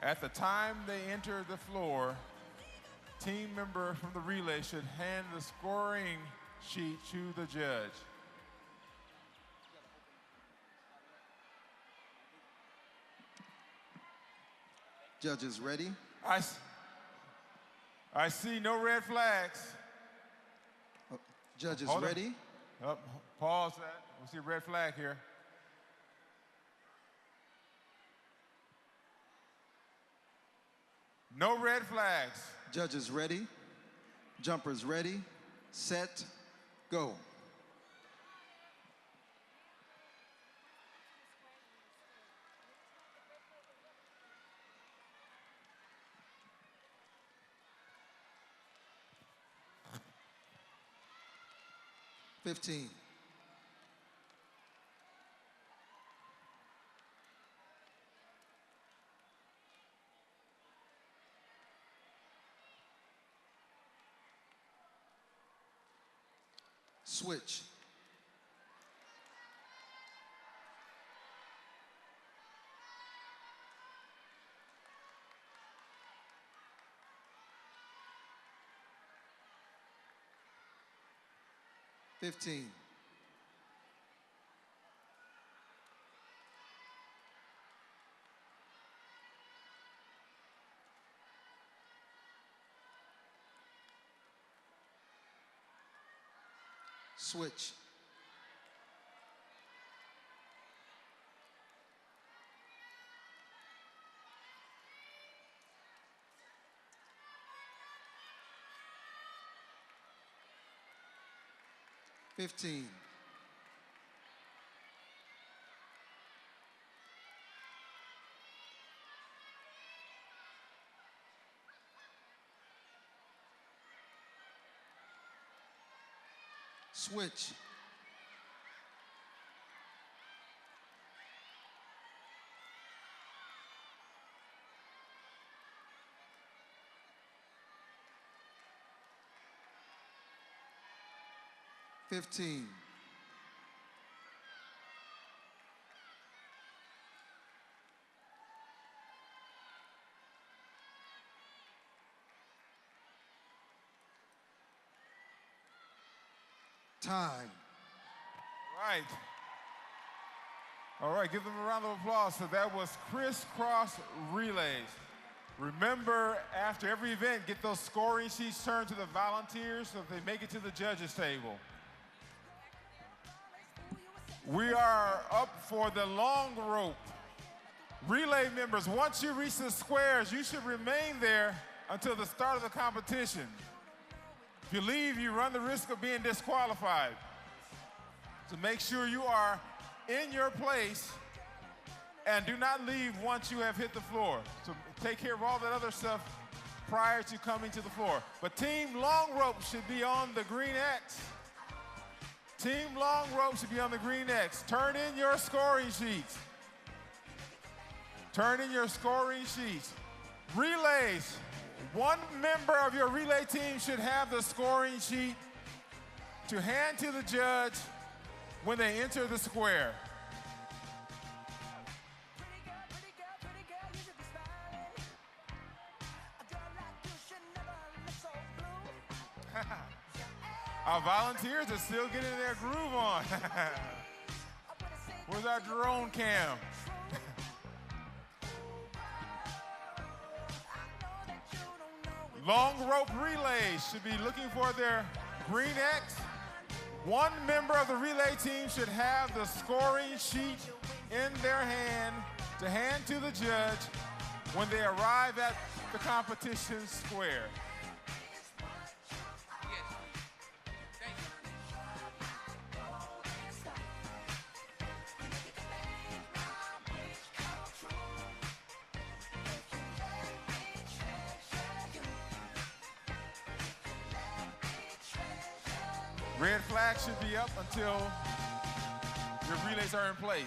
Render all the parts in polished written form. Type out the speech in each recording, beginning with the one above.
At the time they enter the floor, team member from the relay should hand the scoring sheet to the judge. Judges ready? I see no red flags. Judges Hold ready? Oh, pause that. We see a red flag here. No red flags. Judges ready? Jumpers ready? Set, go. $15. Switch. $15. Switch. $15. Switch. $15. Time. Right. All right, give them a round of applause. So that was crisscross relays. Remember, after every event, get those scoring sheets turned to the volunteers so they make it to the judges' table. We are up for the long rope. Relay members, once you reach the squares, you should remain there until the start of the competition. If you leave, you run the risk of being disqualified. So make sure you are in your place and do not leave once you have hit the floor. So take care of all that other stuff prior to coming to the floor. But team long rope should be on the green X. Team long rope should be on the green X. Turn in your scoring sheets. Turn in your scoring sheets. Relays. One member of your relay team should have the scoring sheet to hand to the judge when they enter the square. Our volunteers are still getting their groove on. Where's our drone cam? Long rope relays should be looking for their green X. One member of the relay team should have the scoring sheet in their hand to hand to the judge when they arrive at the competition square. Red flag should be up until your relays are in place.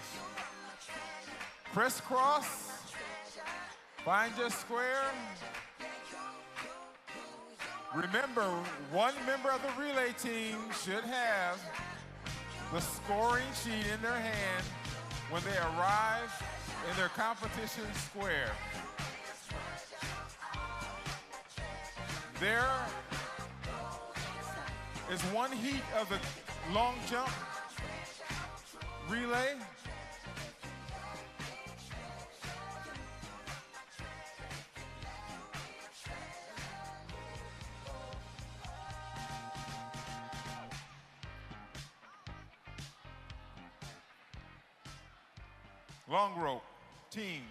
Crisscross, find your square. Remember, one member of the relay team should have the scoring sheet in their hand when they arrive in their competition square. There is one heat of the long jump relay. Long rope, team,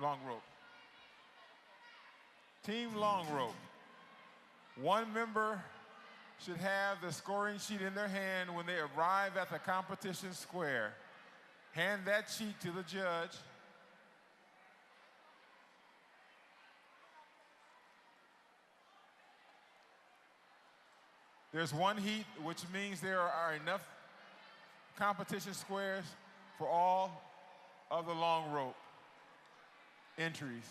long rope. Team long rope. One member should have the scoring sheet in their hand when they arrive at the competition square. Hand that sheet to the judge. There's one heat, which means there are enough competition squares for all of the long rope entries.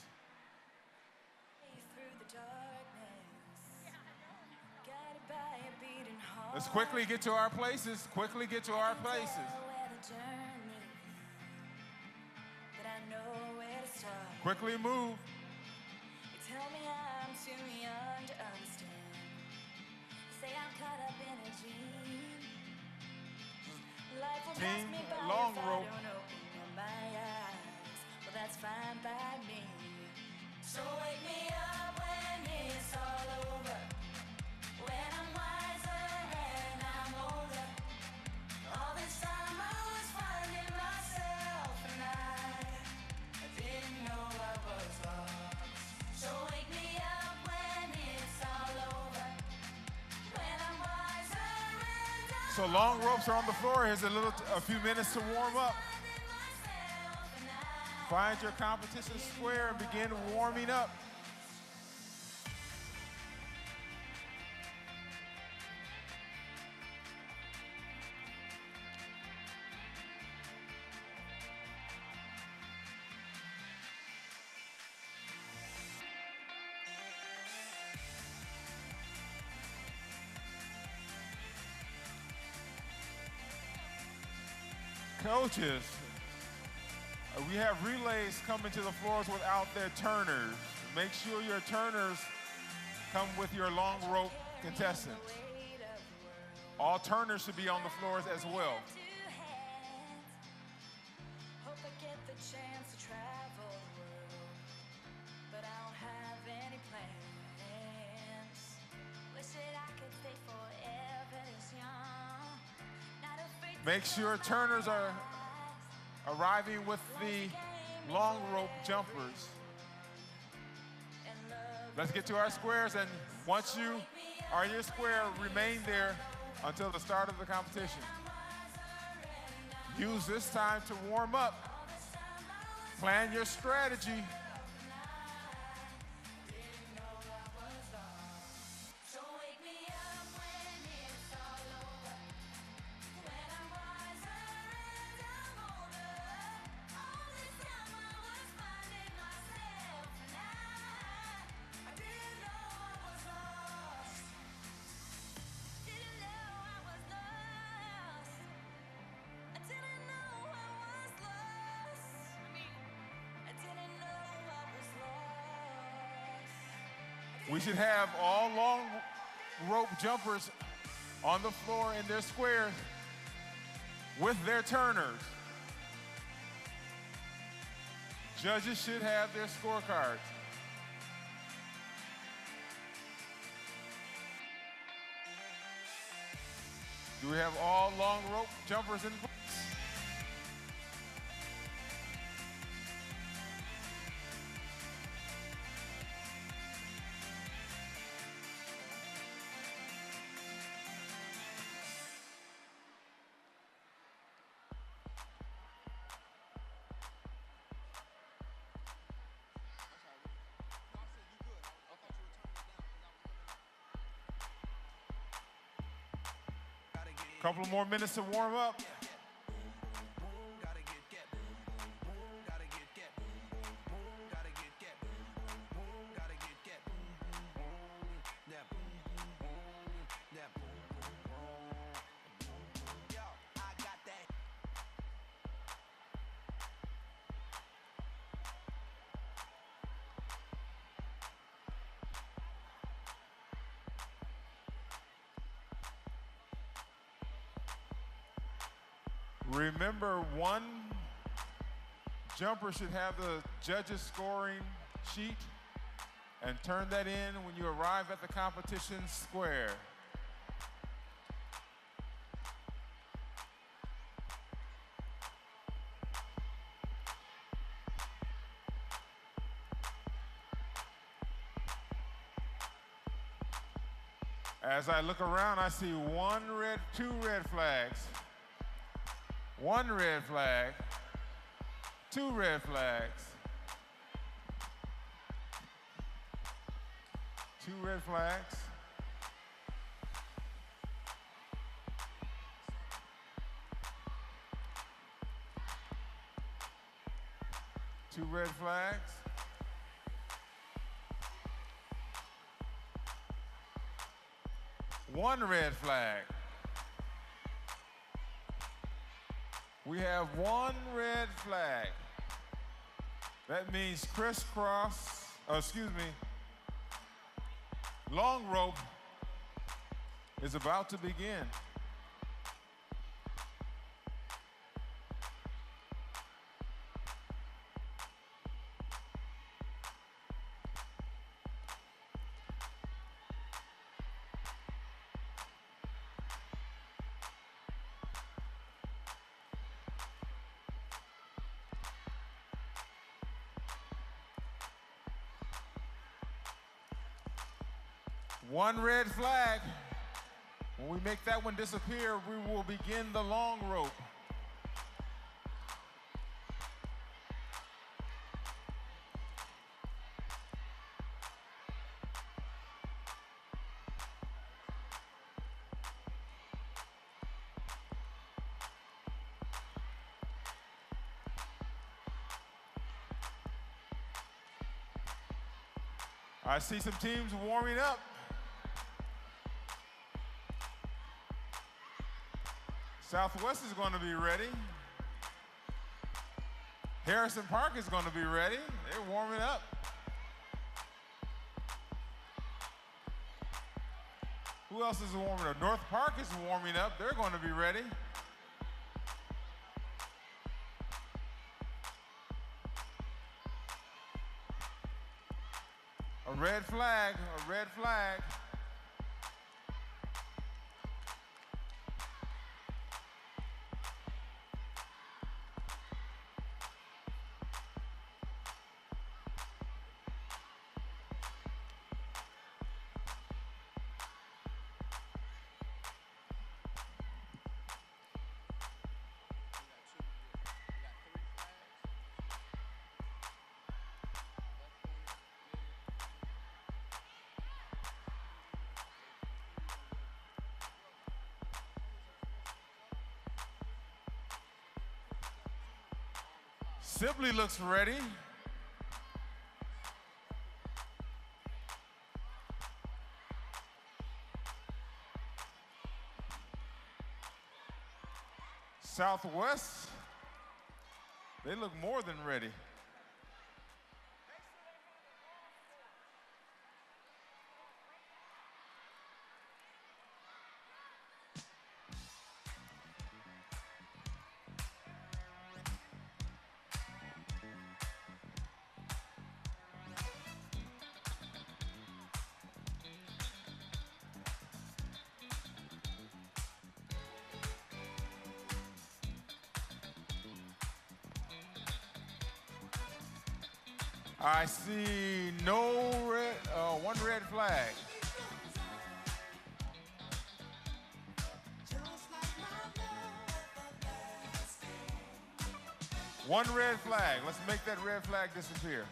Let's quickly get to our places. Quickly get to our places. Quickly move. Tell me I'm too young to understand. Say I'm caught up in a dream. Life will pass me by long if rope. I don't open my eyes. Well, that's fine by me. So wake me up when it's all over. When I'm wiser and I'm older. All this time I was finding myself and I didn't know I was lost. So wake me up when it's all over. When I'm wiser and I'm So long ropes are on the floor. Here's a few minutes to warm up. finding myself and Find your competition square and begin warming up. Coaches, we have relays coming to the floors without their turners. Make sure your turners come with your long rope contestants. All turners should be on the floors as well. hope I get the chance to travel the world, but I don't have any plans. Wish that I could stay forever this young. Not afraid to Make sure turners are arriving with the long rope jumpers. Let's get to our squares, and once you are in your square, remain there until the start of the competition. Use this time to warm up. Plan your strategy. So wake me up when it's all over. When I'm wiser and I'm older. All this time I was finding myself and I didn't know I was lost. Didn't know I was lost. I didn't know I was lost. I didn't know I was lost. We should have all long rope jumpers on the floor in their squares with their turners. Judges should have their scorecards. Do we have all long rope jumpers in place? Couple more minutes to warm up. Remember, one jumper should have the judges' scoring sheet, and turn that in when you arrive at the competition square. As I look around, I see two red flags. One red flag, two red flags. Two red flags. Two red flags. One red flag. We have one red flag. That means crisscross, long rope is about to begin. One red flag. When we make that one disappear, we will begin the long rope. I see some teams warming up. Southwest is going to be ready. Harrison Park is going to be ready. They're warming up. Who else is warming up? North Park is warming up. They're going to be ready. A red flag, a red flag. Sibley looks ready. Southwest, they look more than ready. I see one red flag. One red flag. Let's make that red flag disappear.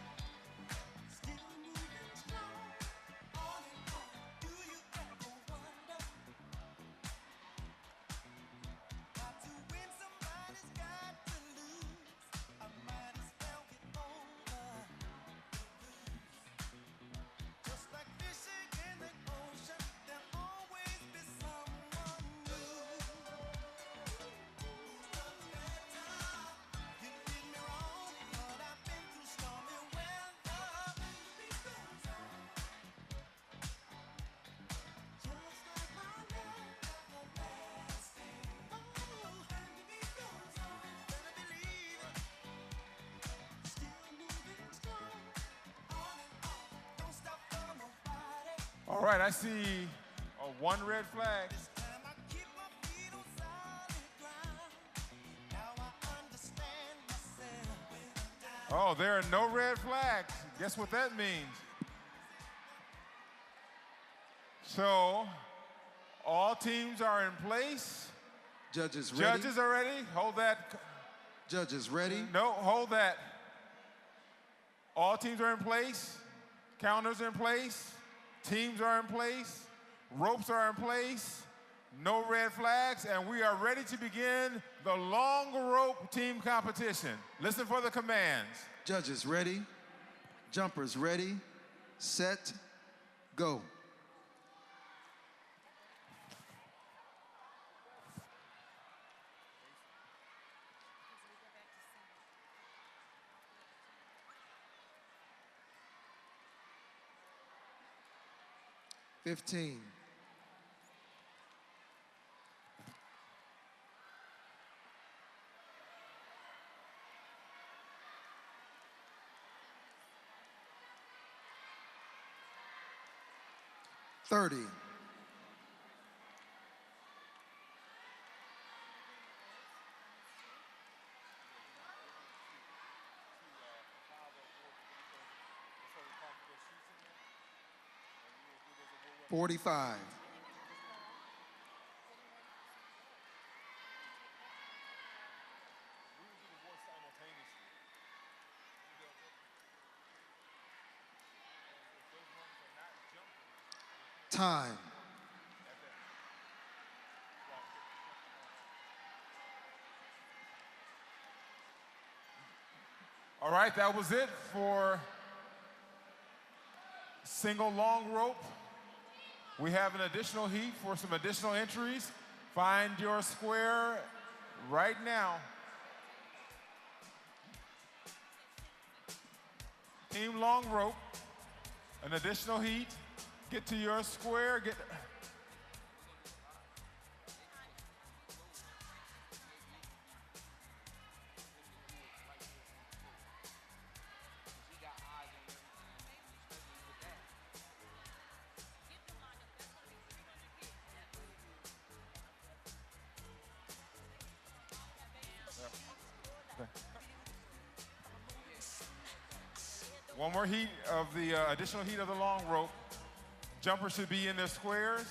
All right, I see one red flag. Oh, there are no red flags. Guess what that means? So, all teams are in place. Judges ready. Judges are ready. Hold that. Judges ready. No, hold that. All teams are in place. Counters are in place. Teams are in place. Ropes are in place. No red flags, and we are ready to begin the long rope team competition. Listen for the commands. Judges ready. Jumpers ready. Set. Go. $15. 30. 45. 'Time. All right, that was it for single long rope. We have an additional heat for some additional entries. Find your square right now. Team long rope, an additional heat. Get to your square. One more heat of the additional heat of the long rope. Jumpers should be in their squares.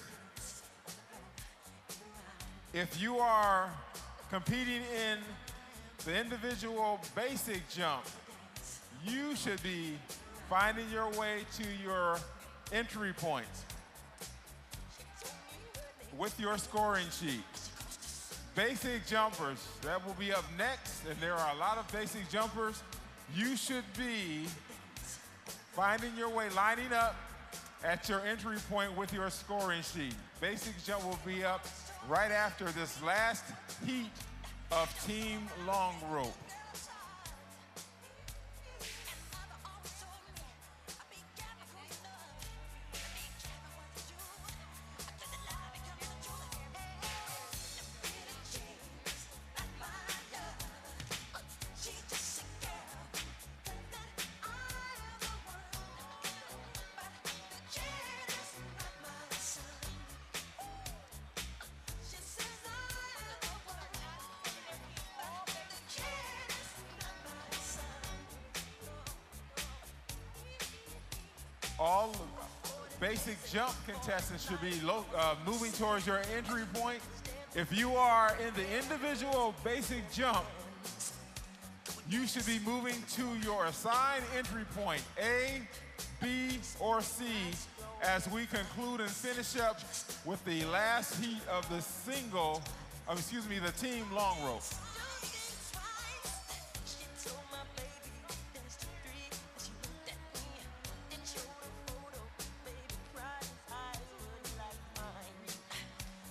If you are competing in the individual basic jump, you should be finding your way to your entry points with your scoring sheet. Basic jumpers, that will be up next, and there are a lot of basic jumpers. You should be finding your way, lining up at your entry point with your scoring sheet. Basic jump will be up right after this last heat of team long rope. All basic jump contestants should be moving towards your entry point. If you are in the individual basic jump, you should be moving to your assigned entry point, A, B, or C, as we conclude and finish up with the last heat of the the team long rope.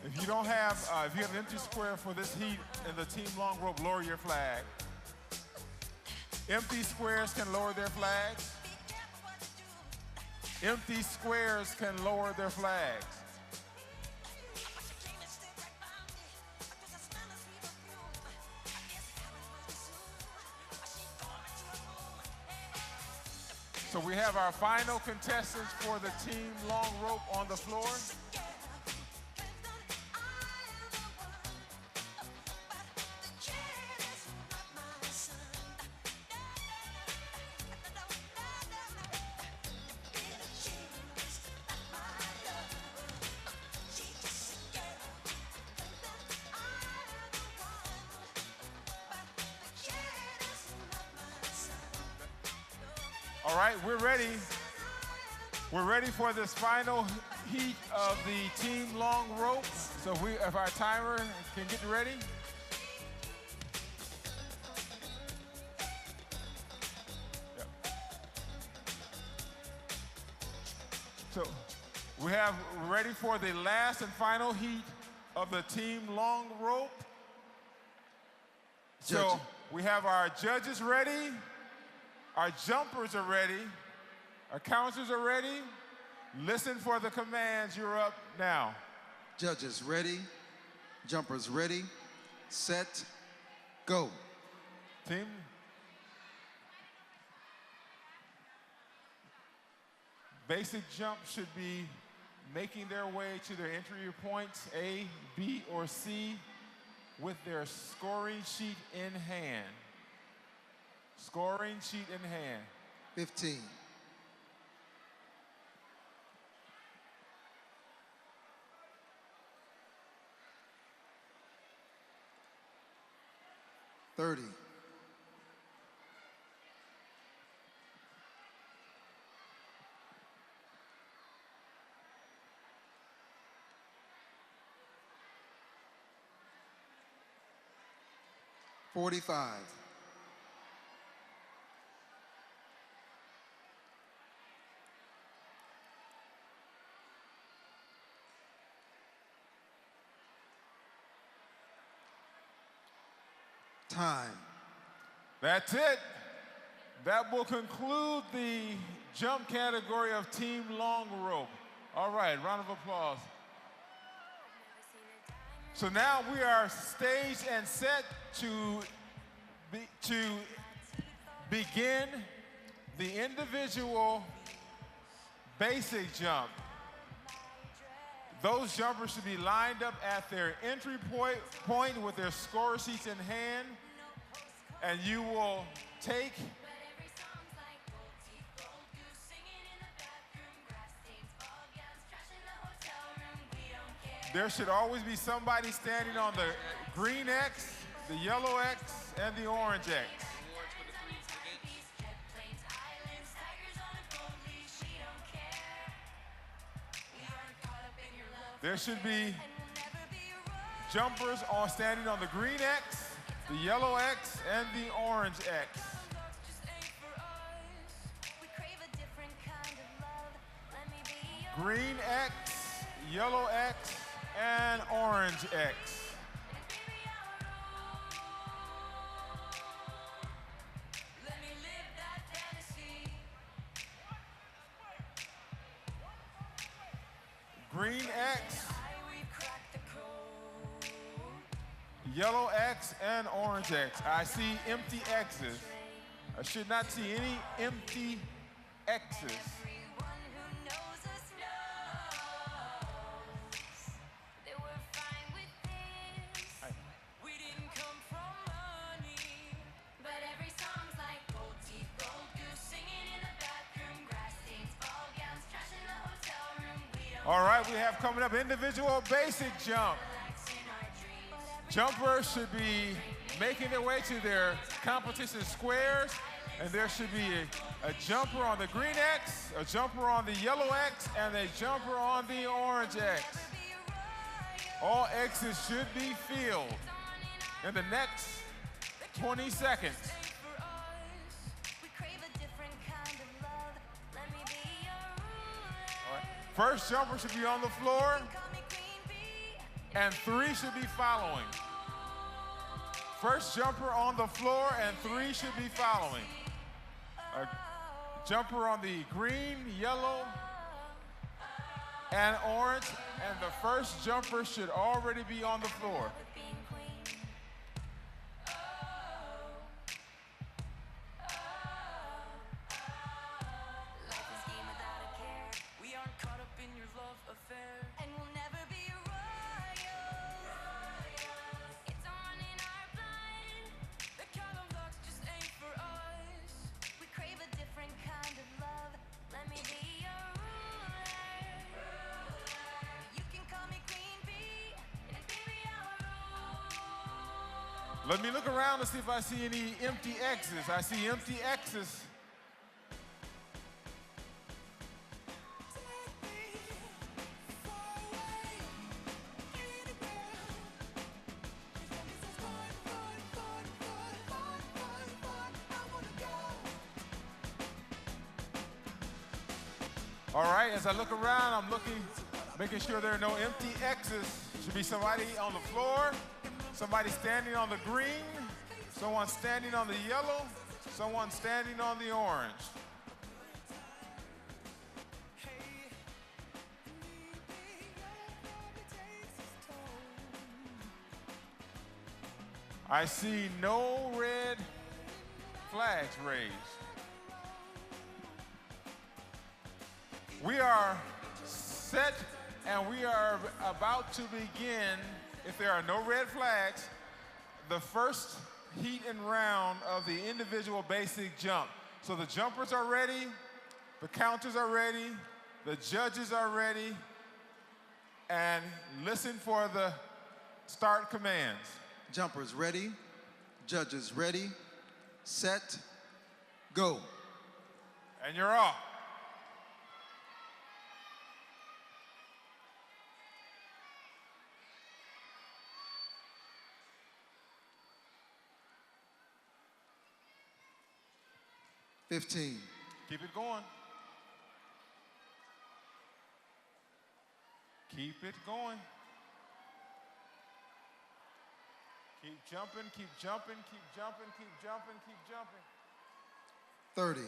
If you have an empty square for this heat in the team long rope, lower your flag. Empty squares can lower their flags. Empty squares can lower their flags. So we have our final contestants for the team long rope on the floor. All right, we're ready. We're ready for this final heat of the team long rope. So if our timer can get ready. Yep. So we're ready for the last and final heat of the team long rope. So we have our judges ready. Our jumpers are ready. Our counters are ready. Listen for the commands. You're up now. Judges ready. Jumpers ready. Set. Go. Team. Basic jump should be making their way to their entry points, A, B, or C, with their scoring sheet in hand. Scoring sheet in hand. 15. 30. 45. 'Time. That's it. That will conclude the jump category of team long rope. All right, round of applause. So now we are staged and set to begin the individual basic jump. Those jumpers should be lined up at their entry point with their score sheets in hand, and you will take there should always be somebody standing on the green X, the yellow X, and the orange X. There should be jumpers standing on the green X, the yellow X, and the orange X. Green X, yellow X, and orange X. Green X, yellow X, and orange X. I see empty X's. I should not see any empty X's. All right, we have coming up individual basic jump. Jumpers should be making their way to their competition squares, and there should be a jumper on the green X, a jumper on the yellow X, and a jumper on the orange X. All X's should be filled in the next 20 seconds. First jumper should be on the floor, and 3 should be following. First jumper on the floor, and 3 should be following. A jumper on the green, yellow, and orange, and the first jumper should already be on the floor. Let me look around and see if I see any empty X's. I see empty X's. All right, as I look around, I'm making sure there are no empty X's. Should be somebody on the floor, somebody standing on the green, someone standing on the yellow, someone standing on the orange. I see no red flags raised. We are set and we are about to begin, if there are no red flags, the first heat and round of the individual basic jump. So the jumpers are ready, the counters are ready, the judges are ready, and listen for the start commands. Jumpers ready, judges ready, set, go. And you're off. $15. Keep it going. Keep it going. Keep jumping, keep jumping, keep jumping, keep jumping, keep jumping. 30.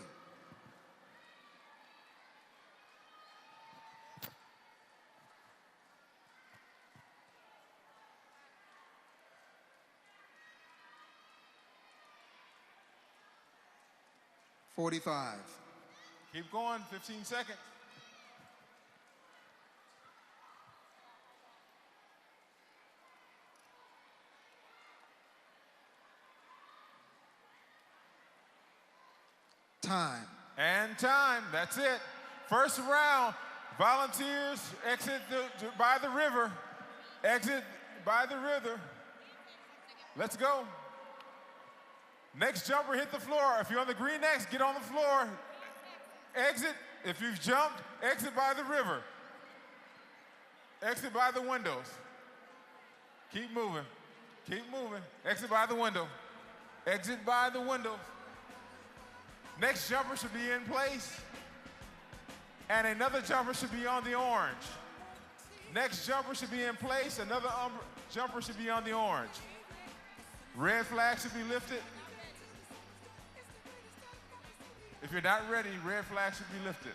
$45. Keep going, 15 seconds. Time. And time, that's it. First round, volunteers exit by the river. Exit by the river. Let's go. Next jumper, hit the floor. If you're on the green X, get on the floor. Exit. If you've jumped, exit by the river. Exit by the windows. Keep moving. Keep moving. Exit by the window. Exit by the windows. Next jumper should be in place. And another jumper should be on the orange. Next jumper should be in place. Another jumper should be on the orange. Red flag should be lifted. If you're not ready, red flag should be lifted.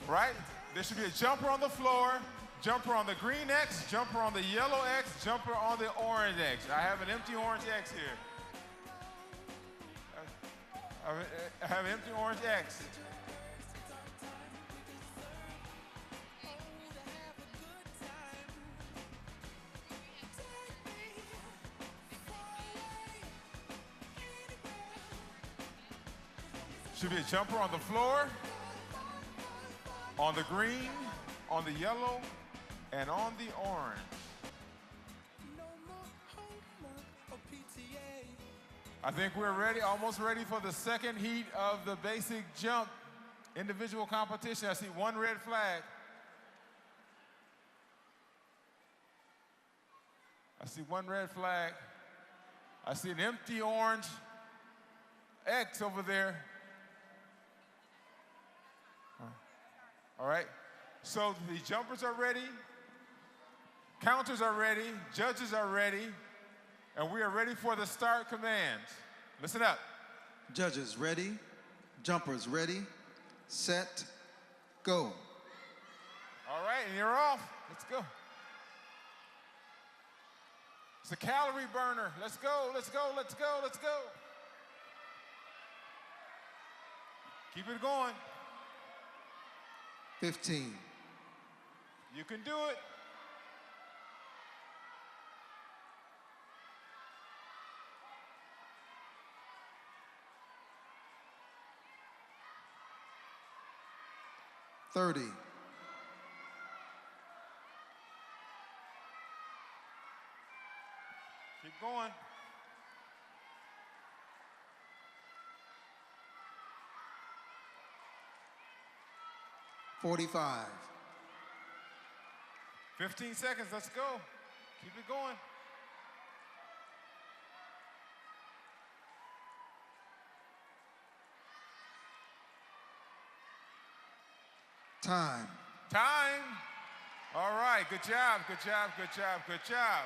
Right? There should be a jumper on the floor, jumper on the green X, jumper on the yellow X, jumper on the orange X. I have an empty orange X here. I have an empty orange X. Should be a jumper on the floor, on the green, on the yellow, and on the orange. I think we're ready, almost ready for the second heat of the basic jump individual competition. I see one red flag. I see one red flag. I see an empty orange X over there. All right, so the jumpers are ready, counters are ready, judges are ready, and we are ready for the start commands. Listen up. Judges ready, jumpers ready, set, go. All right, and you're off. Let's go. It's a calorie burner. Let's go, let's go, let's go, let's go. Keep it going. 15. You can do it. $30. Keep going. $45. 15 seconds, let's go. Keep it going. Time. Time. All right, good job, good job, good job, good job.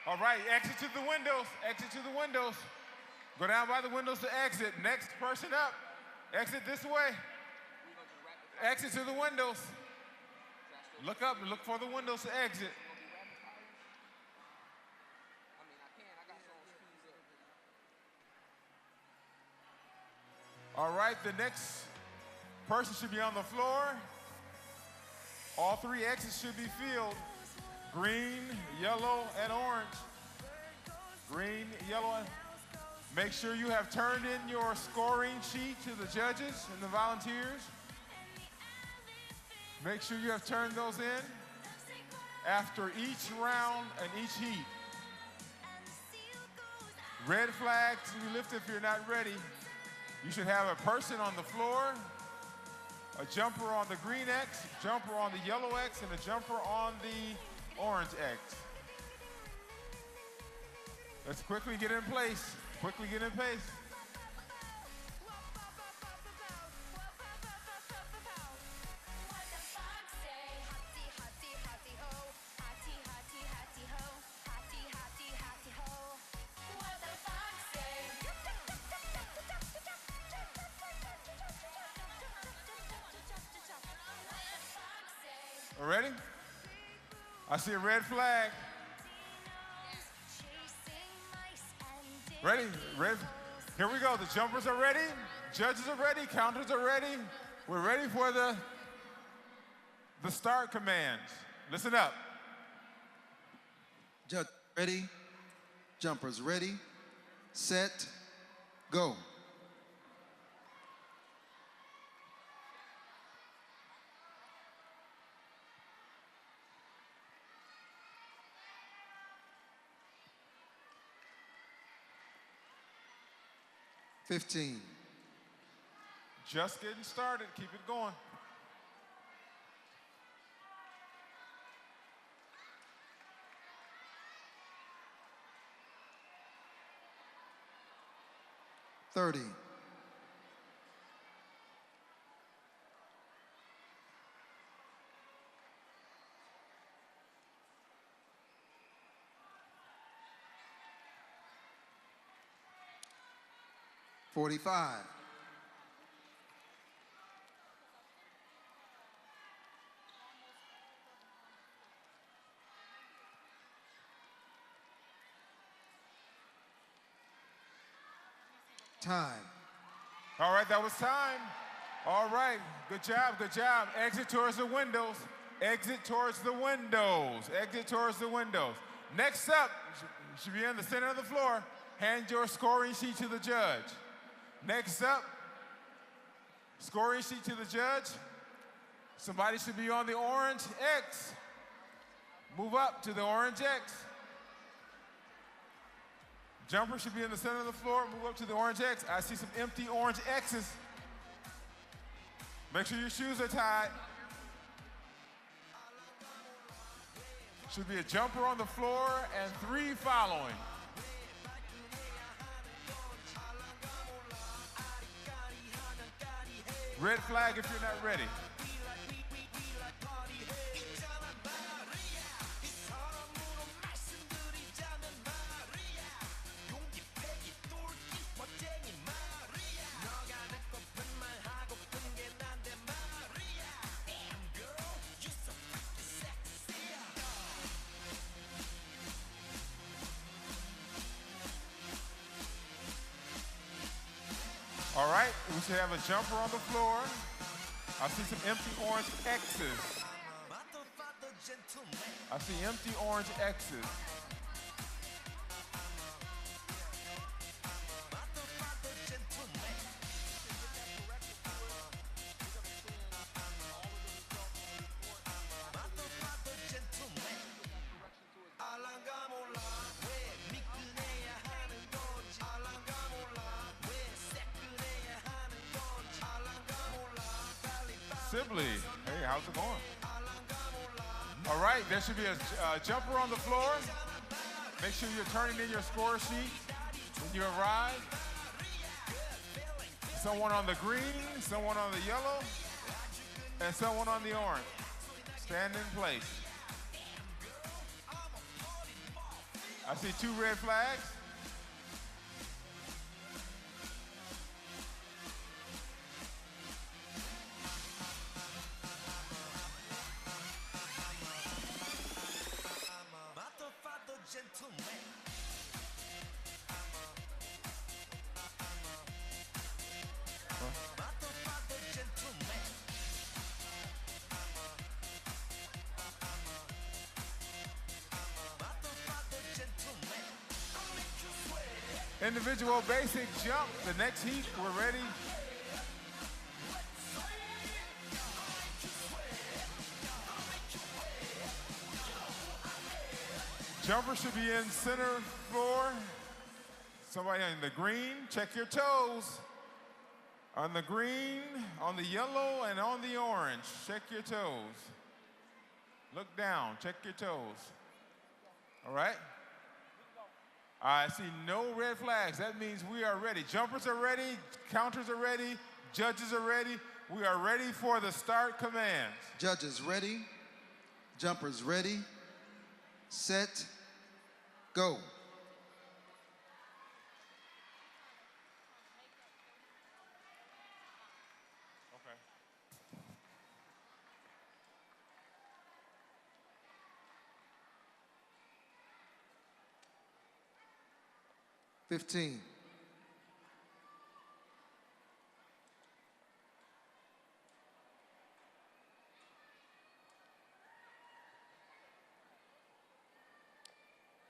All right, exit to the windows, exit to the windows. Go down by the windows to exit. Next person up, exit this way. Exit to the windows. Look up and look for the windows to exit. All right, the next person should be on the floor. All three exits should be filled. Green, yellow, and orange. Green, yellow, and make sure you have turned in your scoring sheet to the judges and the volunteers. Make sure you have turned those in after each round and each heat. Red flag to be lifted if you're not ready. You should have a person on the floor, a jumper on the green X, jumper on the yellow X, and a jumper on the orange X. Let's quickly get in place. Quickly get in place. Ready? I see a red flag. Ready? Ready? Here we go. The jumpers are ready. Judges are ready. Counters are ready. We're ready for the start commands. Listen up. Judge ready. Jumpers ready. Set. Go. $15. Just getting started. Keep it going. $30. $45. Time. All right, that was time. All right, good job, good job. Exit towards the windows. Exit towards the windows. Exit towards the windows. Next up, you should be in the center of the floor. Hand your scoring sheet to the judge. Next up, scoring sheet to the judge. Somebody should be on the orange X. Move up to the orange X. Jumper should be in the center of the floor. Move up to the orange X. I see some empty orange X's. Make sure your shoes are tied. Should be a jumper on the floor and 3 following. Red flag if you're not ready. All right, we should have a jumper on the floor. I see some empty orange X's. I see empty orange X's. Sibley. Hey, how's it going? All right, there should be a jumper on the floor. Make sure you're turning in your score sheet when you arrive. Someone on the green, someone on the yellow, and someone on the orange. Stand in place. I see 2 red flags. Individual basic jump, the next heat, we're ready. Jumper should be in center floor. Somebody on the green, check your toes. On the green, on the yellow, and on the orange, check your toes. Look down, check your toes. All right? I see no red flags. That means we are ready. Jumpers are ready, counters are ready, judges are ready. We are ready for the start commands. Judges ready, jumpers ready, set, go. Okay. $15.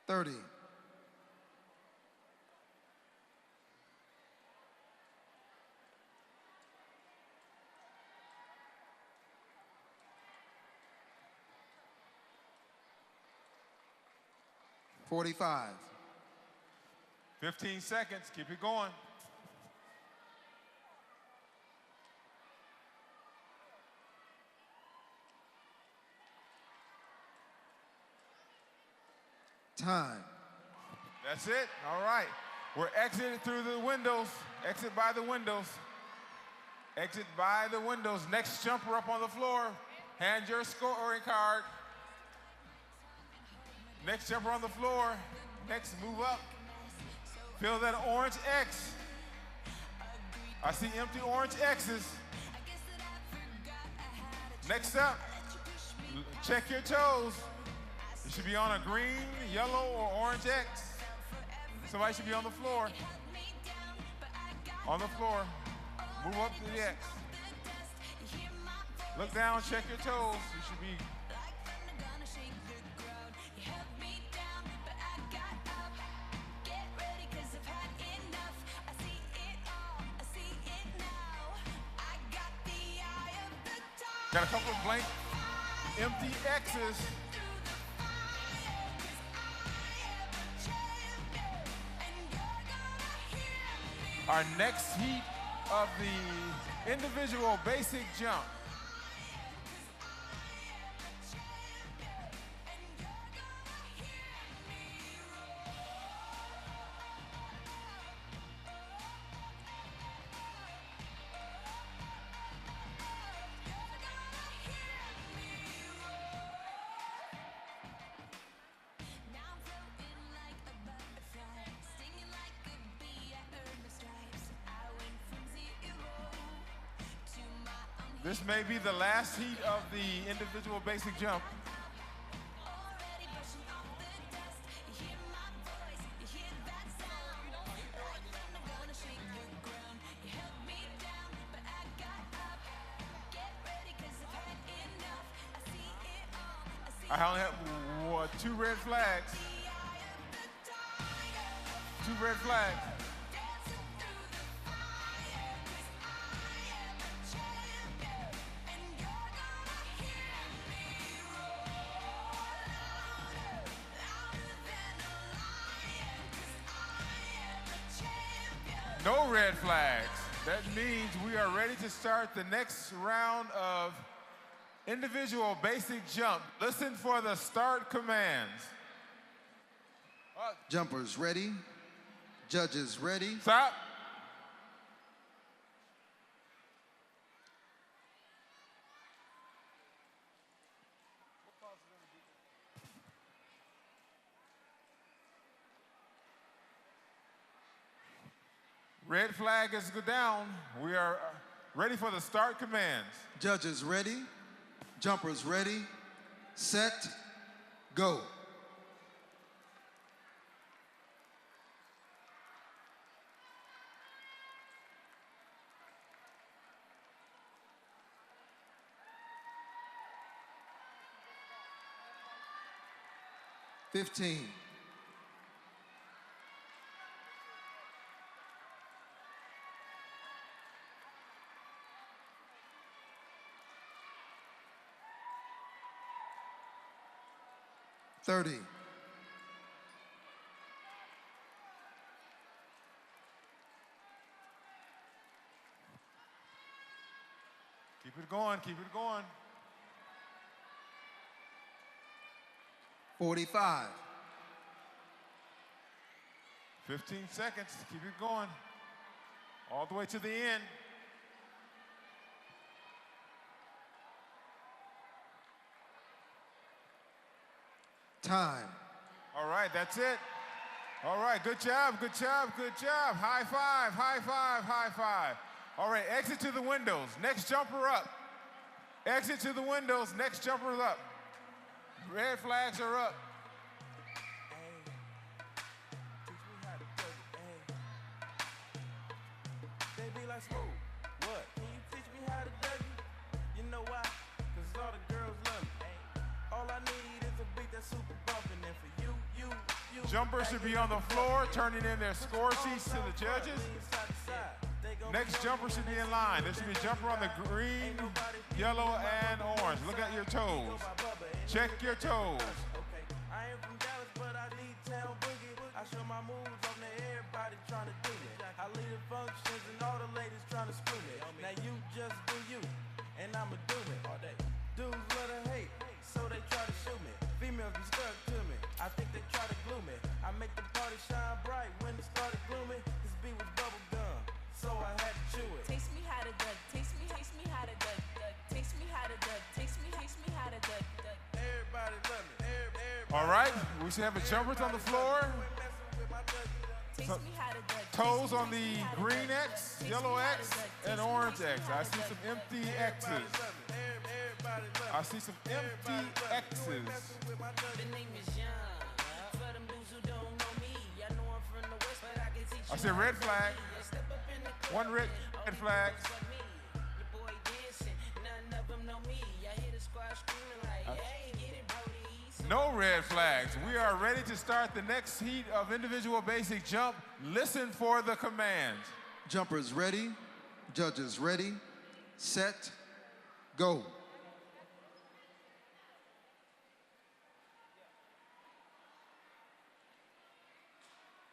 30. 45. 15 seconds, keep it going. Time. That's it, all right. We're exiting through the windows. Exit by the windows. Exit by the windows. Next jumper up on the floor. Hand your scoring card. Next jumper on the floor. Next, move up. Feel that orange X. I see empty orange X's. Next up, check your toes. You should be on a green, yellow, or orange X. Somebody should be on the floor. On the floor. Move up to the X. Look down, check your toes. You should be. Got a couple of blank, empty X's. Our next heat of the individual basic jump. This may be the last heat of the individual basic jump. I only have 2 red flags. 2 red flags. No red flags. That means we are ready to start the next round of individual basic jump. Listen for the start commands. Jumpers ready. Judges ready. Stop. Red flag is down. We are ready for the start commands. Judges ready. Jumpers ready. Set. Go. $15. 30. 'Keep it going, keep it going. 45. 15 seconds, keep it going. All the way to the end. Time. All right, that's it. All right, good job, good job, good job. High five, high five, high five. All right, exit to the windows. Next jumper up. Exit to the windows. Next jumper up. Red flags are up. They be like, smooth. What? Can you teach me how to dougie? You know why? 'Cause all the girls love me. All I need is a beat that's super bumping. And for you. Jumpers should be on the floor, turning in their score sheets to the judges. Next jumper should be in line. There should be a jumper on the green, yellow, and orange. Look at your toes. Check your toes. Okay, I ain't from Dallas, but I need town boogie. I show my moves on to everybody trying to do me. I lead the functions and all the ladies trying to screw me. Now you just do you, and I'ma do it all day. Dudes love to hate, so they try to shoot me. Females be stuck to me. I think they try to glue me. I make the party shine bright when it started gloomy. This beat was bubble gum, so I had to chew it. Taste me how to duck, taste me how to duck, taste me how to duck, taste me how to duck. Everybody love me. Everybody All right, we should have a jumpers on the floor. messing with my dougie. Taste me how to duck. Toes on the green X, yellow X, and orange X. I see some empty X's. Everybody love me. I see some empty X's. The name is Young. For them dudes who don't know me, I know I'm from the West, but I can teach you. I see a red flag. Step up in the club. One red flag. Fuck me. Your boy dancing, none of them know me. I hear the squad screaming like, hey, get it, Brody. No red flags. We are ready to start the next heat of individual basic jump. Listen for the commands. Jumpers ready. Judges ready. Set. Go.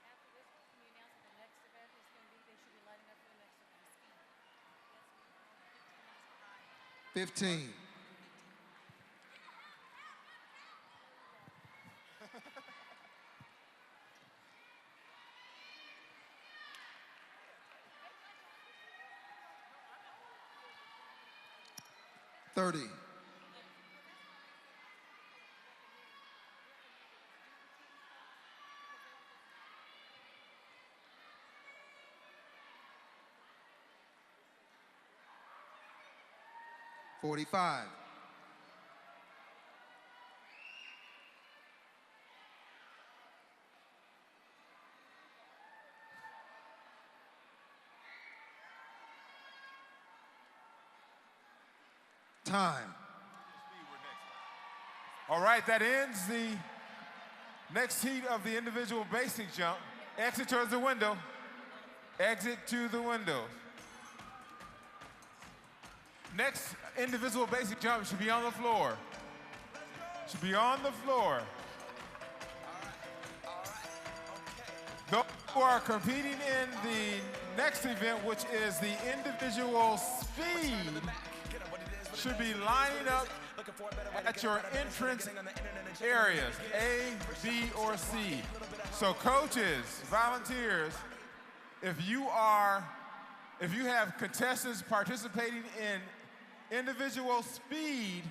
After this, can you announce what the next event is going to be? They should be lining up for the next event. Yes, 15 minutes behind. 15. 30. 45. 'Time. All right, that ends the next heat of the individual basic jump. Exit towards the window. Exit to the window. Next individual basic jump should be on the floor. Should be on the floor. Those who are competing in the next event, which is the individual speed, should be lining up at your entrance areas, A, B, or C. So coaches, volunteers, if you have contestants participating in individual speed,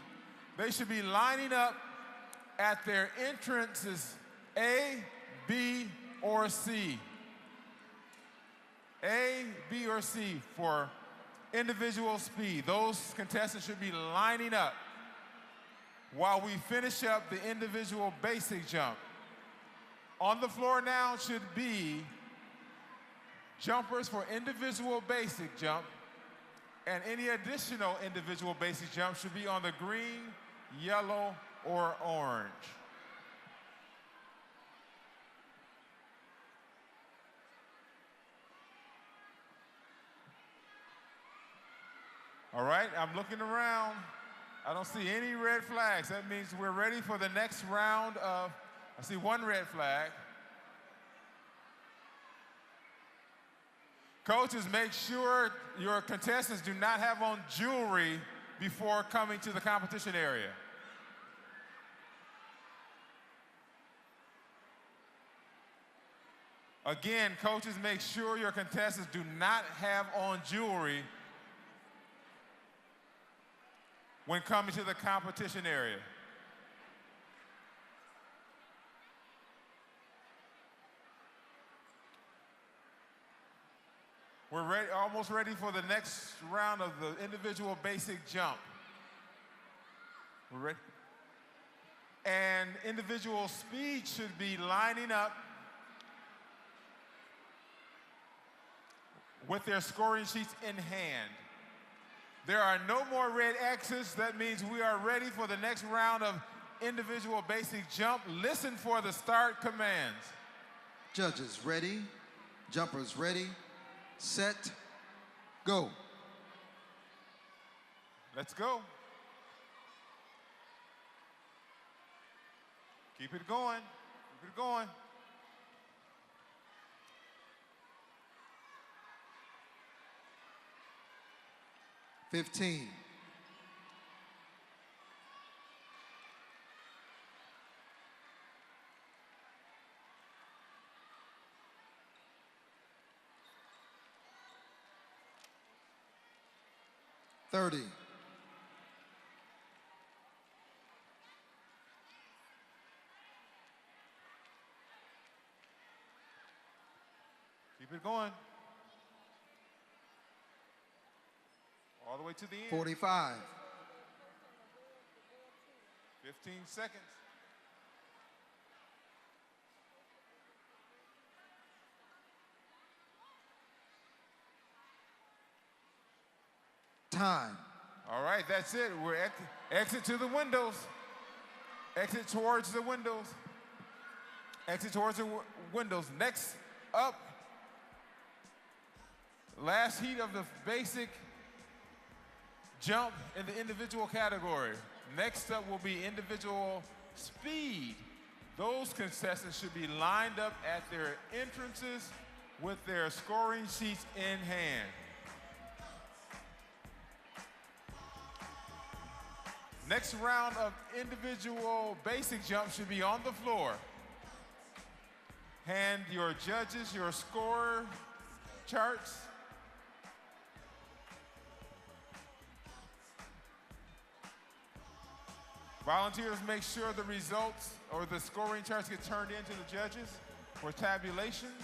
they should be lining up at their entrances A, B, or C. A, B, or C for individual speed. Those contestants should be lining up while we finish up the individual basic jump. On the floor now should be jumpers for individual basic jump, and any additional individual basic jump should be on the green, yellow, or orange. All right, I'm looking around. I don't see any red flags. That means we're ready for the next round of, I see one red flag. Coaches, make sure your contestants do not have on jewelry before coming to the competition area. Again, coaches, make sure your contestants do not have on jewelry when coming to the competition area. We're ready, almost ready for the next round of the individual basic jump. We're ready? And individual speed should be lining up with their scoring sheets in hand. There are no more red X's. That means we are ready for the next round of individual basic jump. Listen for the start commands. Judges ready, jumpers ready, set, go. Let's go. Keep it going. Keep it going. $15. $30. Keep it going. All the way to the end. 45. 15 seconds. Time. All right, that's it. We're exit to the windows. Exit towards the windows. Exit towards the windows. Next up, last heat of the basic jump in the individual category. Next up will be individual speed. Those contestants should be lined up at their entrances with their scoring sheets in hand. Next round of individual basic jump should be on the floor. Hand your judges your score charts. Volunteers, make sure the results or the scoring charts get turned in to the judges for tabulations.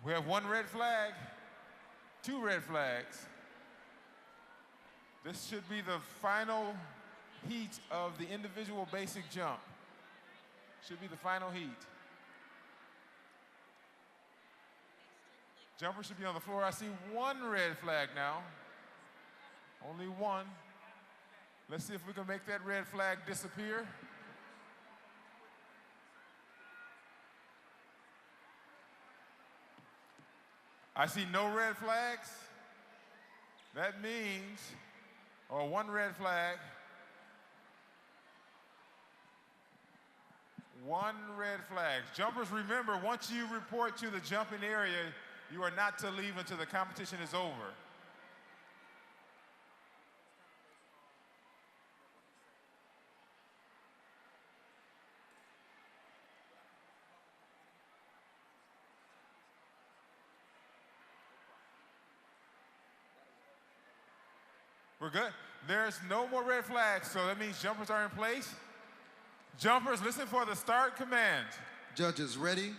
We have one red flag, two red flags. This should be the final heat of the individual basic jump. Should be the final heat. Jumpers should be on the floor. I see one red flag now. Only one. Let's see if we can make that red flag disappear. I see no red flags. That means, or one red flag. One red flag. Jumpers, remember, once you report to the jumping area, you are not to leave until the competition is over. We're good. There's no more red flags, so that means jumpers are in place. Jumpers, listen for the start command. Judges ready,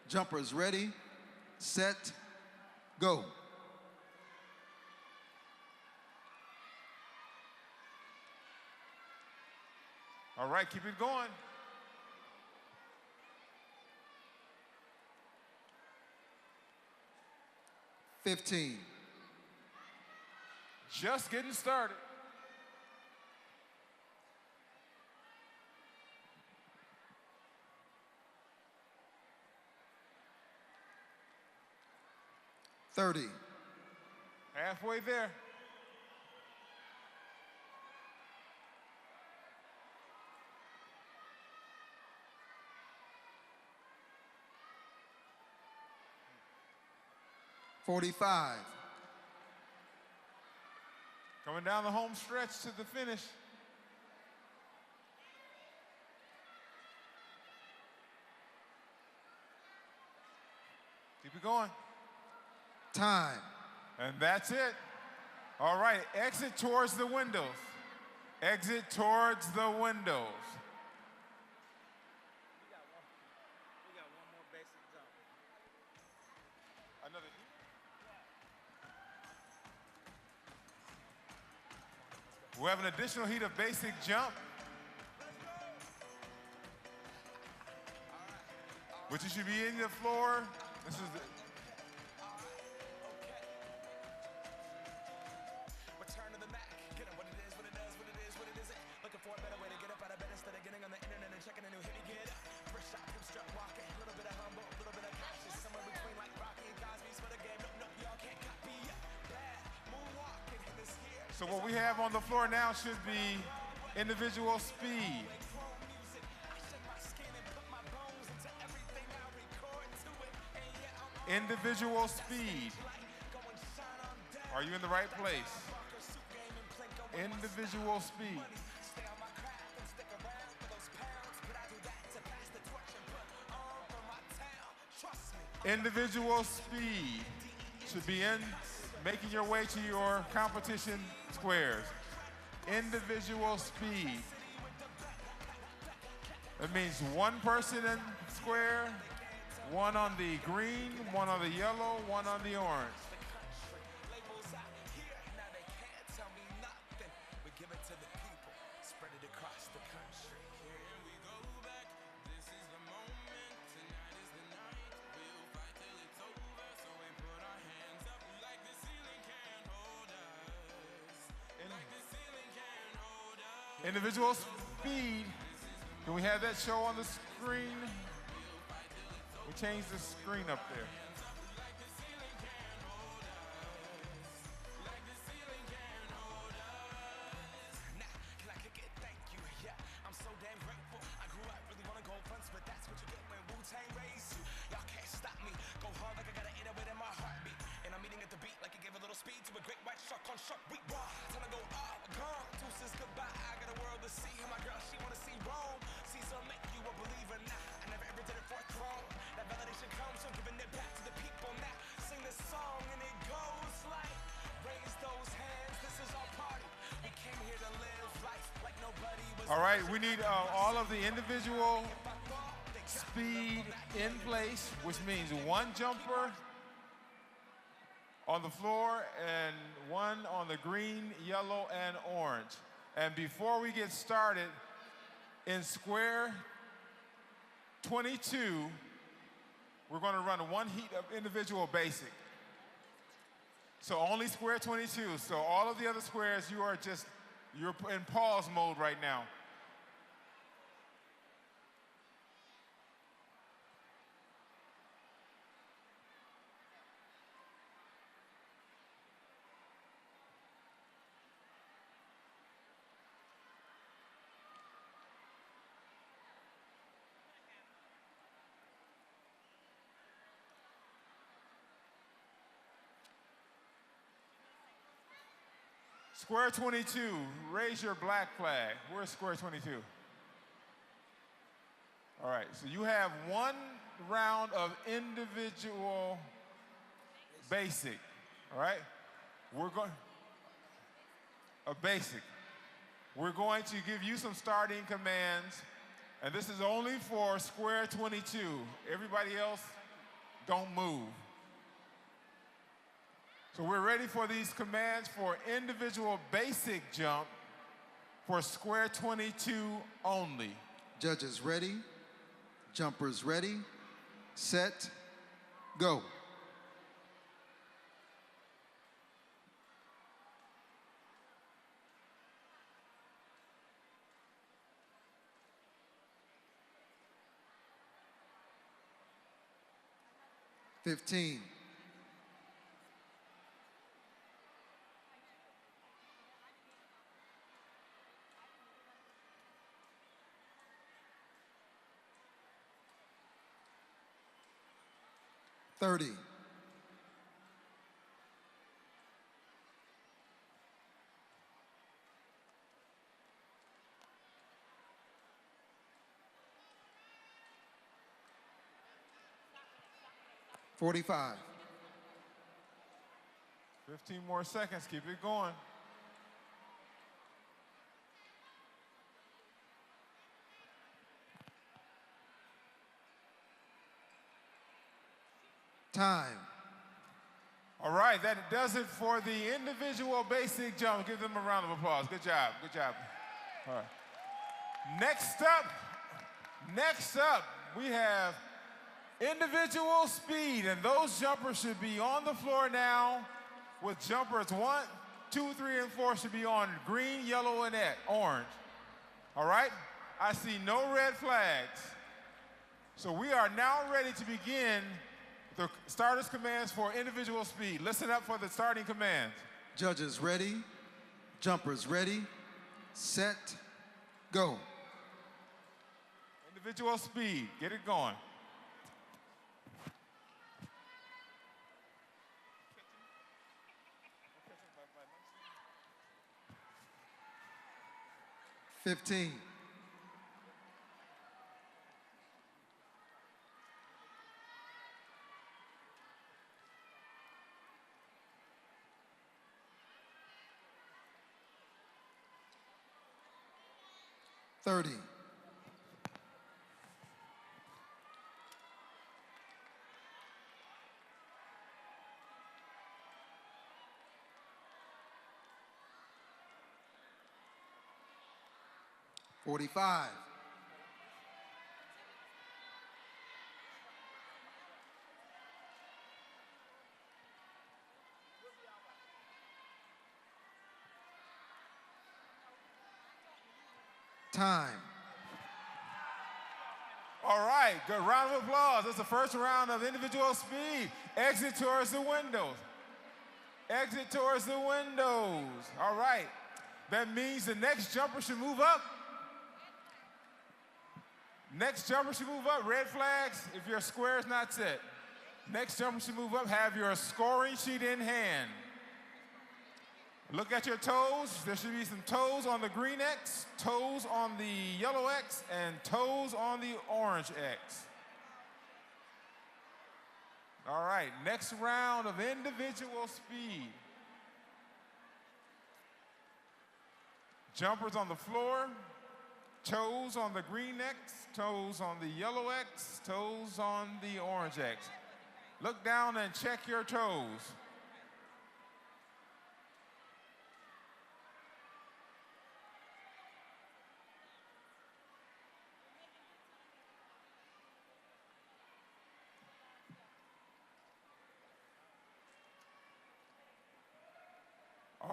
jumpers ready, set, go. All right, keep it going. $15. Just getting started. $30. Halfway there. $45. Coming down the home stretch to the finish. Keep it going. Time. And that's it. All right, exit towards the windows. Exit towards the windows. We got one more basic jump. Another. We have an additional heat of basic jump, which you should be in the floor. This is the, Return to the Mac. Get it what it is, what it does, what it is, what it isn't. Looking for a better way to get up out of bed instead of getting on the internet and checking a new hit. Get up. First shot, hip strut walking. A little bit of humble, a little bit of cautious. Somewhere between like Rocky and Cosby's for the game. Nope, y'all can't copy ya. Bad moonwalking in this here. so what we have on the floor now should be individual speed. Individual speed. Are you in the right place? Individual speed. Individual speed should be in making your way to your competition squares. Individual speed. That means one person in square, one on the green, one on the yellow, one on the orange. Labels out here, now they can't tell me nothing. We give it to the people, spread it across the country. Here we go back, this is the moment, tonight is the night. We'll fight till it's over, so we put our hands up like the ceiling can't hold us. Like the ceiling can't hold us. Individual speed. Can we have that show on the screen? We changed the screen up there. Now, can I kick it? Thank you. Yeah, I'm so damn grateful. I grew up really wanna go fronts, but that's what you get when Wu-Tang raised you. Y'all can't stop me. Go hard like I gotta eat it within my heartbeat. And I'm eating at the beat like it gave a little speed to a great white shark on shark. We raw. Time to go up, gone. Deuces goodbye. I got a world to see. And my girl, she wanna see Rome. Caesar make you a believer. Nah, I never ever did it for a throne. That validation comes from giving it back to the people. Now, sing this song and it goes like, raise those hands. This is our party. We came here to live life like nobody was. All right, we need all of the individual speed in place, which means one jumper on the floor and one on the green, yellow, and orange. And before we get started, in square 22, we're going to run one heat of individual basic. So only square 22. So all of the other squares, you're in pause mode right now. Square 22, raise your black flag. Where's square 22? All right, so you have one round of individual basic, all right? We're going, a basic. We're going to give you some starting commands, and this is only for square 22. Everybody else, don't move. So we're ready for these commands for individual basic jump for square 22 only. Judges ready, jumpers ready, set, go. $15. 30. 45. 15 more seconds, keep it going. Time. All right, that does it for the individual basic jump. Give them a round of applause. Good job, good job. All right. Next up, we have individual speed, and those jumpers should be on the floor now with jumpers 1, 2, 3, and 4 should be on green, yellow, and orange. All right? I see no red flags. So we are now ready to begin the starters commands for individual speed. Listen up for the starting commands. Judges ready, jumpers ready, set, go. Individual speed, get it going. $15. 30. 45. 'Time. All right, good round of applause. That's the first round of individual speed. Exit towards the windows. Exit towards the windows. All right, that means the next jumper should move up. Next jumper should move up. Red flags if your square is not set. Next jumper should move up. Have your scoring sheet in hand. Look at your toes. There should be some toes on the green X, toes on the yellow X, and toes on the orange X. All right, next round of individual speed. Jumpers on the floor, toes on the green X, toes on the yellow X, toes on the orange X. Look down and check your toes.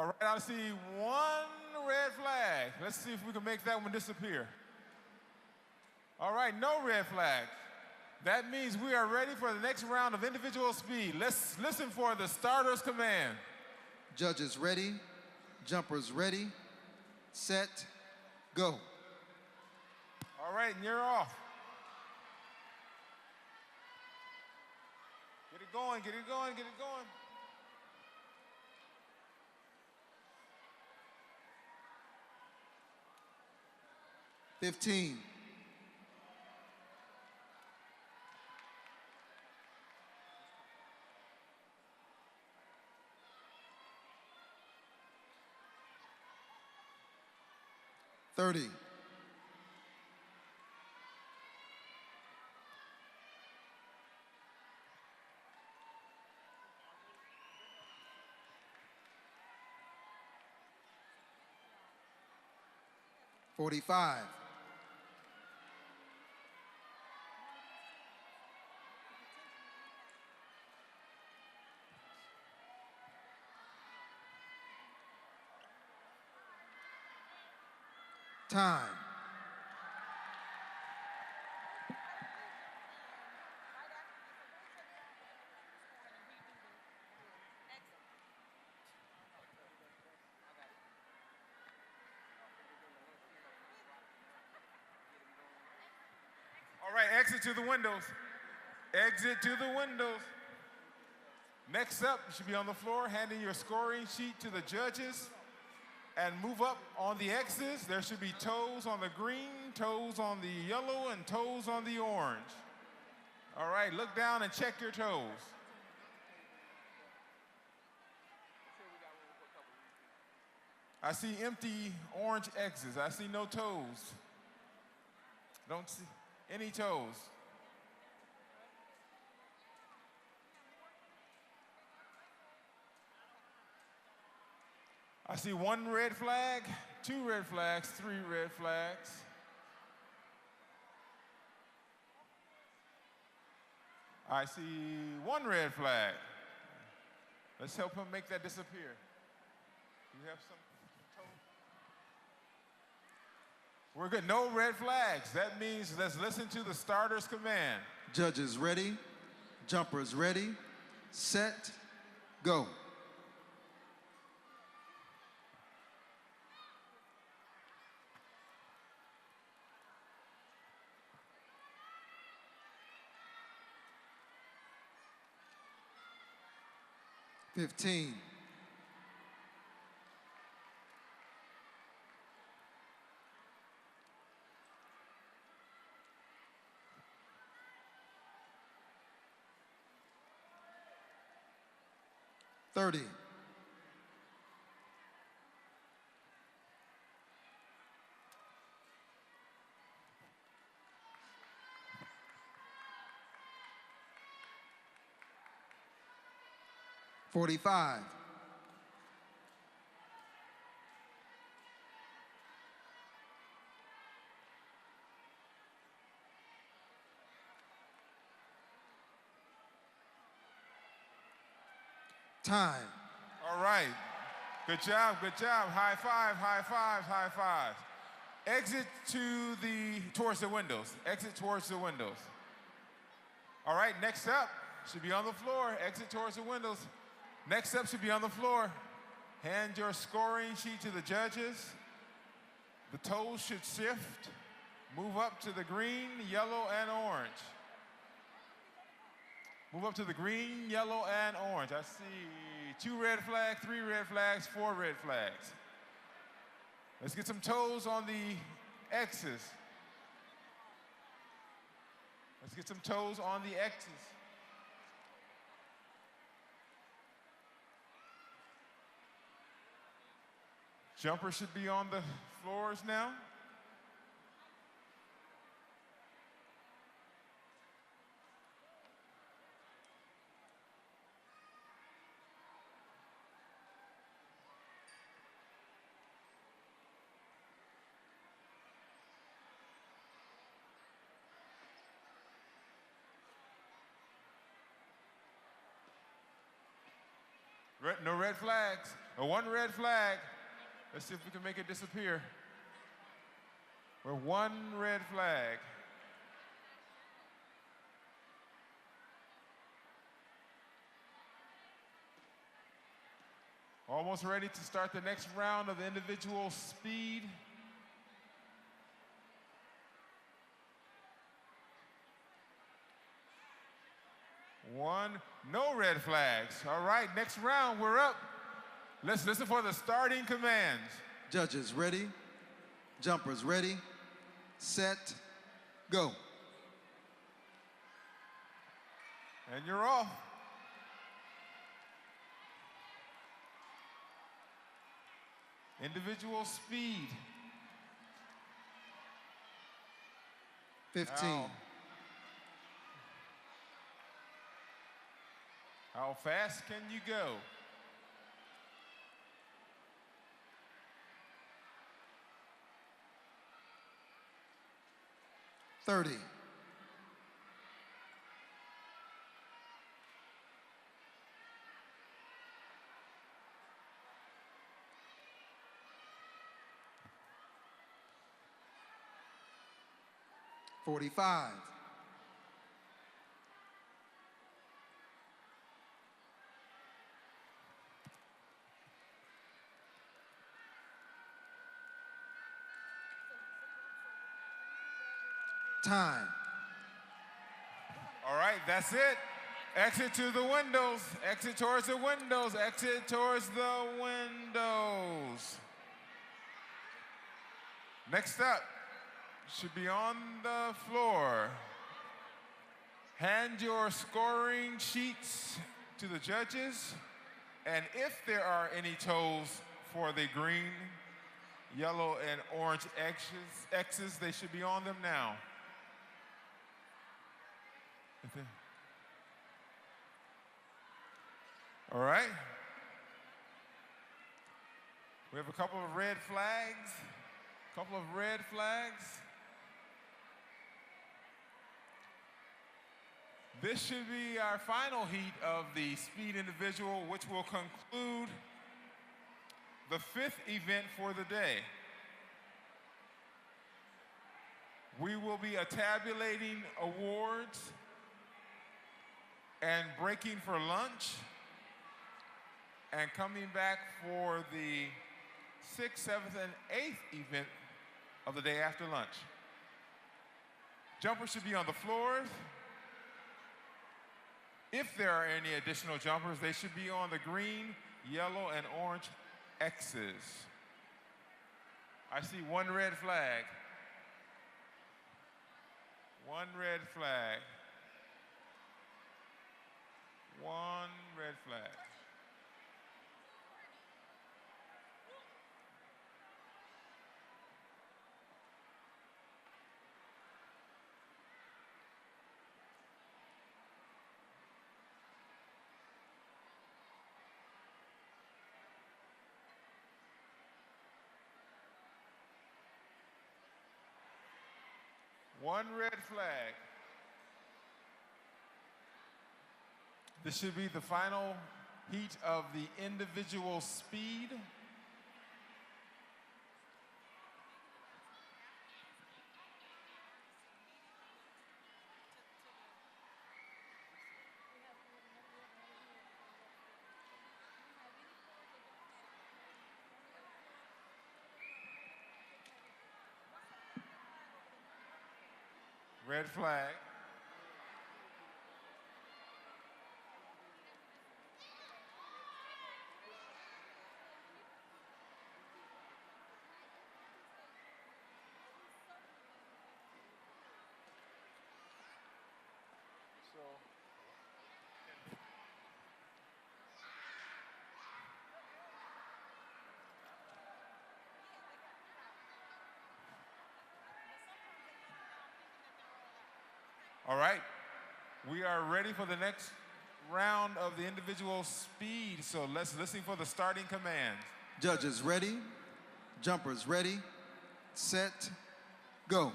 All right, I see one red flag. Let's see if we can make that one disappear. All right, no red flag. That means we are ready for the next round of individual speed. Let's listen for the starter's command. Judges ready, jumpers ready, set, go. All right, and you're off. Get it going, get it going, get it going. $15. 30. 45. 'Time. All right, exit to the windows. Exit to the windows. Next up, you should be on the floor, handing your scoring sheet to the judges. And move up on the X's. There should be toes on the green, toes on the yellow, and toes on the orange. All right, look down and check your toes. I see empty orange X's. I see no toes. Don't see any toes. I see one red flag, two red flags, three red flags. I see one red flag. Let's help him make that disappear. You have some toes? We're good. No red flags. That means let's listen to the starter's command. Judges ready, jumpers ready, set, go. 15. 30. 45. 'Time. All right. Good job, good job. High five, high five, high five. Exit towards the windows. Exit towards the windows. All right, next up should be on the floor. Exit towards the windows. Next up should be on the floor. Hand your scoring sheet to the judges. The toes should shift. Move up to the green, yellow, and orange. Move up to the green, yellow, and orange. I see 2 red flags, 3 red flags, 4 red flags. Let's get some toes on the X's. Let's get some toes on the X's. Jumper should be on the floors now. No red flags. One red flag. Let's see if we can make it disappear. We're one red flag. Almost ready to start the next round of the individual speed. One, no red flags. All right, next round, we're up. Let's listen for the starting commands. Judges ready, jumpers ready, set, go. And you're off. Individual speed. 15, How fast can you go? 30, 45, 'Time. All right, that's it. Exit to the windows. Exit towards the windows. Exit towards the windows. Next up should be on the floor. Hand your scoring sheets to the judges. And if there are any toes for the green, yellow, and orange X's, they should be on them now. All right. We have a couple of red flags. This should be our final heat of the speed individual, which will conclude the 5th event for the day. We will be tabulating awards and breaking for lunch and coming back for the 6th, 7th, and 8th event of the day after lunch. Jumpers should be on the floors. If there are any additional jumpers, they should be on the green, yellow, and orange X's. I see one red flag. One red flag. One red flag. One red flag. This should be the final heat of the individual speed. Red flag. All right, we are ready for the next round of the individual speed, so let's listen for the starting command. Judges ready, jumpers ready, set, go.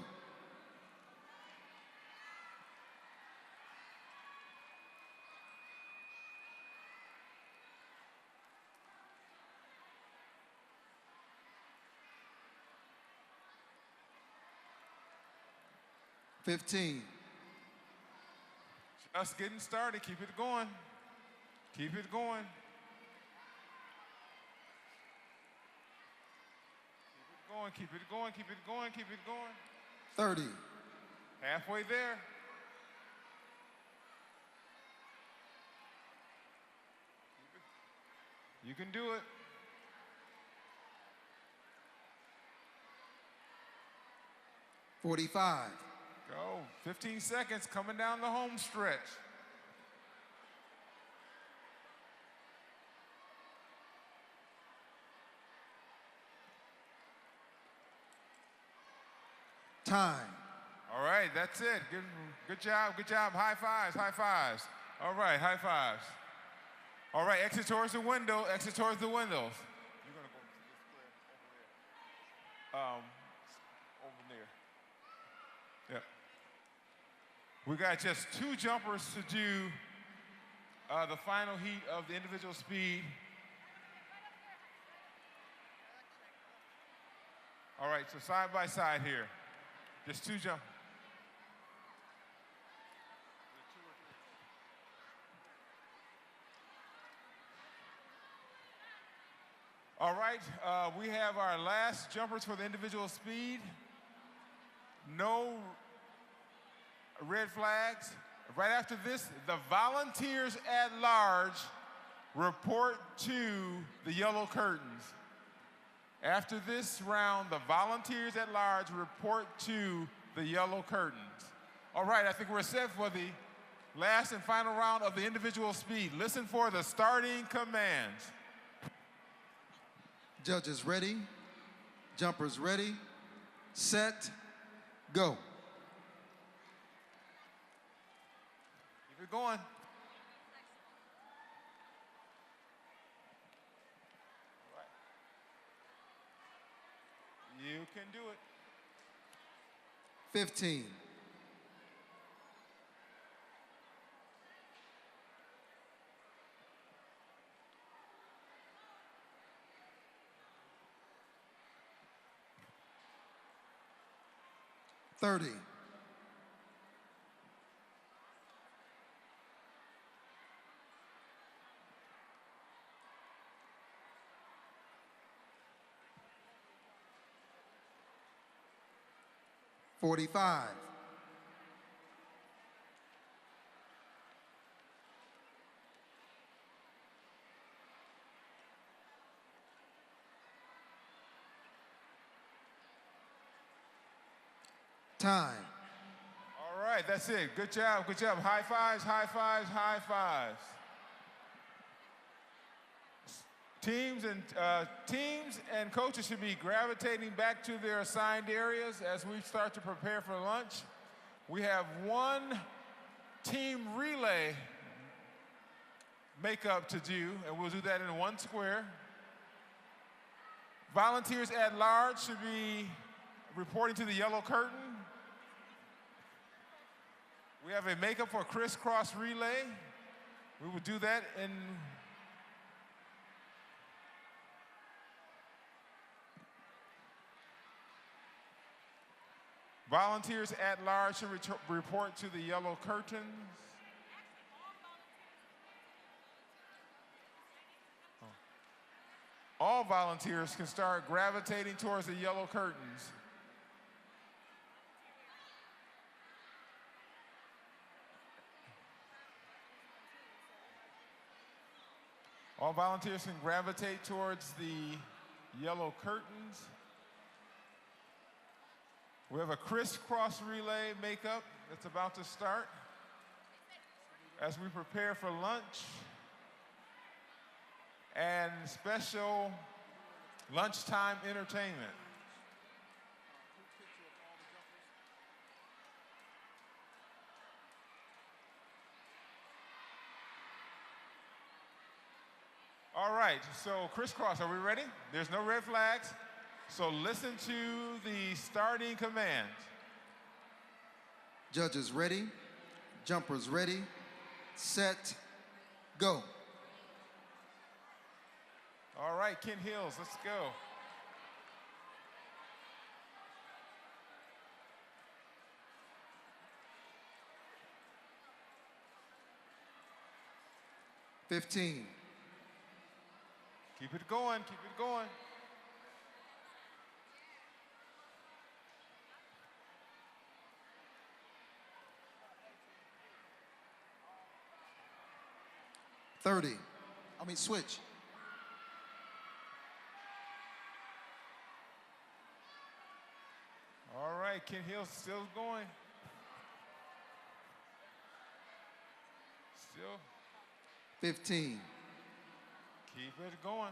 15, Just getting started. Keep it going. Keep it going. Keep it going. Keep it going. Keep it going. 30, Halfway there. You can do it. $45, Go. 15 seconds coming down the home stretch. time. All right, that's it. Good job, good job. High fives, high fives. All right, high fives. All right, exit towards the window, exit towards the windows. You're gonna go to the square over there. Yep. We got just 2 jumpers to do the final heat of the individual speed. All right, so side by side here. Just 2 jump. All right, we have our last jumpers for the individual speed. No red flags. Right after this, the volunteers at large report to the yellow curtains. After this round, the volunteers at large report to the yellow curtains. All right, I think we're set for the last and final round of the individual speed. Listen for the starting commands. Judges ready, jumpers ready, set, go. Keep it going. You can do it. 15, 30, 45, 'Time. All right, that's it. Good job, good job. High fives, high fives, high fives. Teams and coaches should be gravitating back to their assigned areas as we start to prepare for lunch. We have 1 team relay makeup to do, and we'll do that in 1 square. Volunteers at large should be reporting to the yellow curtain. We have a makeup for crisscross relay. We will do that in volunteers at large should report to the yellow curtains. All volunteers can start gravitating towards the yellow curtains. All volunteers can gravitate towards the yellow curtains. We have a crisscross relay makeup that's about to start as we prepare for lunch and special lunchtime entertainment. All right, so crisscross, are we ready? There's no red flags. So listen to the starting commands. Judges ready, jumpers ready, set, go. All right, Kent Hills, let's go. 15, Keep it going, keep it going. 30. Switch. All right, Ken Hills still going. Still. 15, Keep it going.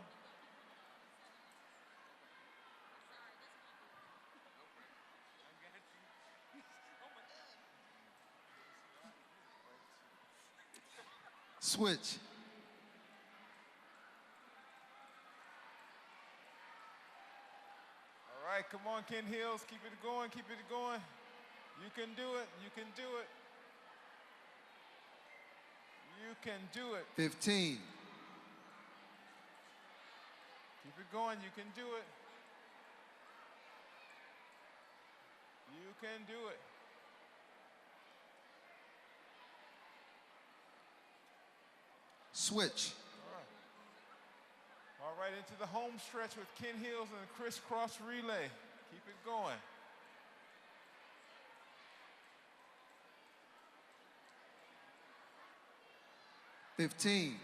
switch. All right, come on, Ken Hills. Keep it going, keep it going. You can do it, you can do it. You can do it. 15, Keep it going, you can do it. You can do it. switch. All right, into the home stretch with Ken Hills and the crisscross relay. Keep it going. 15,